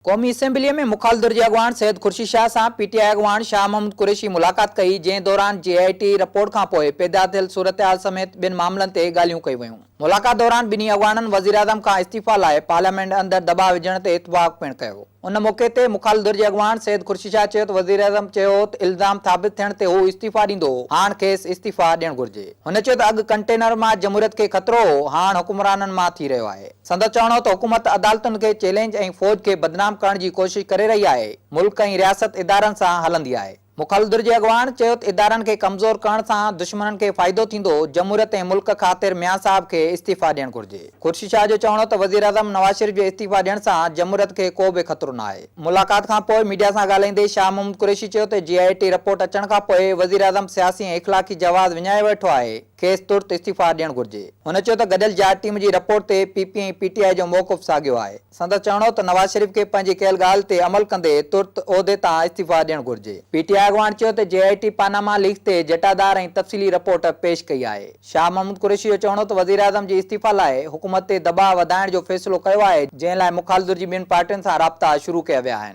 क़ौमी असेंबलीअ में मुखालिदुर जे अॻवान सैयद खुर्शीद शाह सां पीटीआई अॻवान शाह महमूद कुरैशी मुलाक़ात कई, जंहिं दौरान जेआईटी रिपोर्ट खां पोइ पैदा थियल सूरतहाल समेत ॿिनि मामलनि ते ॻाल्हियूं कयूं वयूं। मुलाक़ात दौरान ॿिन्ही अॻवाननि वज़ीर आज़म खां इस्तीफ़ा लाइ पार्लियामेंट अंदरि दॿाउ विझण ते इतफ़ाक़ पिणु कयो। उन मौक़े ते मुखालिदुर जे अॻवान सैयद खुर्शीद शाह चयो त वज़ीर आज़म चयो त इल्ज़ाम साबित थियण ते हू इस्तीफ़ा ॾींदो, हाणे खेसि इस्तीफ़ा ॾियणु घुरिजे। हुन चयो त अॻु कंटेनर मां जमहूरियत खे ख़तरो हो, हाणे हुक्मराननि मां थी रहियो आहे। संदसि चवणो त हुकूमत अदालतुनि खे चैलेंज ऐं फ़ौज खे बदनाम करण जी कोशिश करे रही आहे, मुल्क ऐं रियासत इदारनि सां हलंदी आहे। मुखालिदुर जे अॻवान चयो त इदारनि खे कमज़ोर करण सां दुश्मननि खे फ़ाइदो थींदो, जमहूरियत ऐं मुल्क ख़ातिर मियां साहब खे इस्तीफ़ा ॾियणु घुरिजे। खुर्शीद शाह जो चवणो त वज़ीर आज़म नवाज़ शरीफ़ जे इस्तीफ़ा ॾियण सां जमहूरियत खे को बि ख़तरो न आहे। मुलाक़ात खां पोइ मीडिया सां ॻाल्हाईंदे शाह महमूद कुरैशी चयो त जेआईटी रिपोर्ट अचण खां पोइ वज़ीर आज़म सियासी ऐं इख़लाक़ी जवाज़ विञाए वेठो आहे, खेसि तुर्त इस्तीफ़ा ॾियणु घुरिजे। हुन चयो त गॾियल जाच टीम जी रिपोर्ट ते पीपी ऐं पीटीआई जो मौक़िफ़ साॻियो आहे। संदसि चवणो त नवाज़ शरीफ़ खे पंहिंजी कयल ॻाल्हि ते अमल कंदे तुर्त उहिदे तां इस्तीफ़ा ॾियणु घुरिजे। पीटीआई अॻवान चयो त जेआईटी पानामा लीक्स ते जटादार ऐं तफ़सीली रिपोर्ट पेश कई आहे। शाह महमूद कुरैशी जो चवणो त वज़ीर आज़म जे इस्तीफ़ा लाइ हुकूमत ते दॿाउ वधाइण जो फ़ैसिलो कयो आहे, जंहिं लाइ मुखालिदुर जी ॿिनि पार्टियुनि सां राब्ता शुरू कया विया आहिनि।